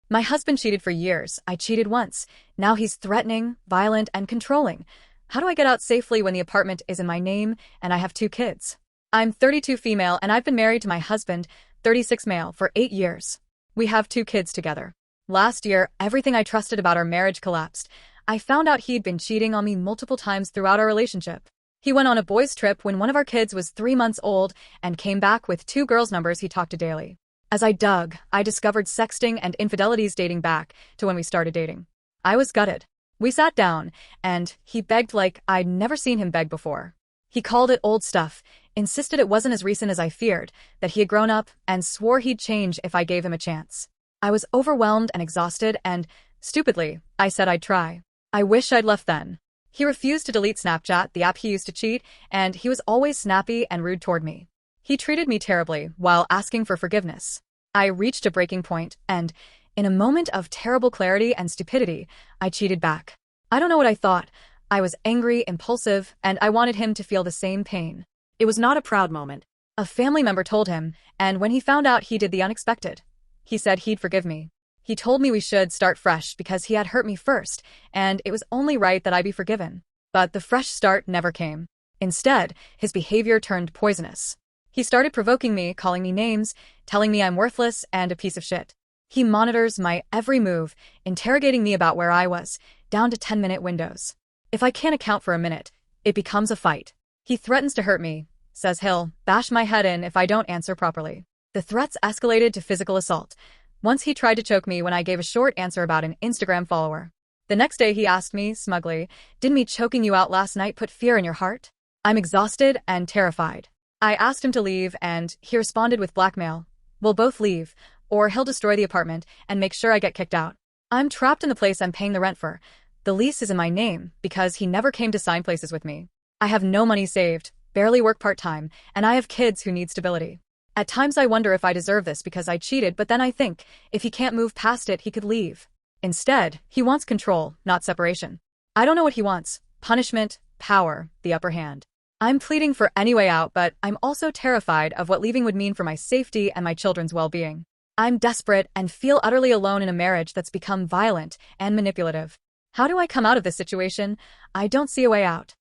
My husband cheated for years. I cheated once. Now he's threatening, violent, and controlling. How do I get out safely when the apartment is in my name and I have 2 kids? I'm 32 female and I've been married to my husband, 36 male, for 8 years. We have 2 kids together. Last year, everything I trusted about our marriage collapsed. I found out he'd been cheating on me multiple times throughout our relationship. He went on a boys' trip when one of our kids was 3 months old and came back with 2 girls' numbers he talked to daily. As I dug, I discovered sexting and infidelities dating back to when we started dating. I was gutted. We sat down, and he begged like I'd never seen him beg before. He called it old stuff, insisted it wasn't as recent as I feared, that he had grown up, and swore he'd change if I gave him a chance. I was overwhelmed and exhausted, and, stupidly, I said I'd try. I wish I'd left then. He refused to delete Snapchat, the app he used to cheat, and he was always snappy and rude toward me. He treated me terribly while asking for forgiveness. I reached a breaking point, and, in a moment of terrible clarity and stupidity, I cheated back. I don't know what I thought. I was angry, impulsive, and I wanted him to feel the same pain. It was not a proud moment. A family member told him, and when he found out, he did the unexpected. He said he'd forgive me. He told me we should start fresh because he had hurt me first, and it was only right that I be forgiven. But the fresh start never came. Instead, his behavior turned poisonous. He started provoking me, calling me names, telling me I'm worthless and a piece of shit. He monitors my every move, interrogating me about where I was, down to 10-minute windows. If I can't account for a minute, it becomes a fight. He threatens to hurt me, says he'll bash my head in if I don't answer properly. The threats escalated to physical assault. Once he tried to choke me when I gave a short answer about an Instagram follower. The next day he asked me, smugly, "Didn't me choking you out last night put fear in your heart?" I'm exhausted and terrified. I asked him to leave, and he responded with blackmail. We'll both leave, or he'll destroy the apartment and make sure I get kicked out. I'm trapped in the place I'm paying the rent for. The lease is in my name because he never came to sign places with me. I have no money saved, barely work part-time, and I have kids who need stability. At times I wonder if I deserve this because I cheated, but then I think, if he can't move past it, he could leave. Instead, he wants control, not separation. I don't know what he wants: punishment, power, the upper hand. I'm pleading for any way out, but I'm also terrified of what leaving would mean for my safety and my children's well-being. I'm desperate and feel utterly alone in a marriage that's become violent and manipulative. How do I come out of this situation? I don't see a way out.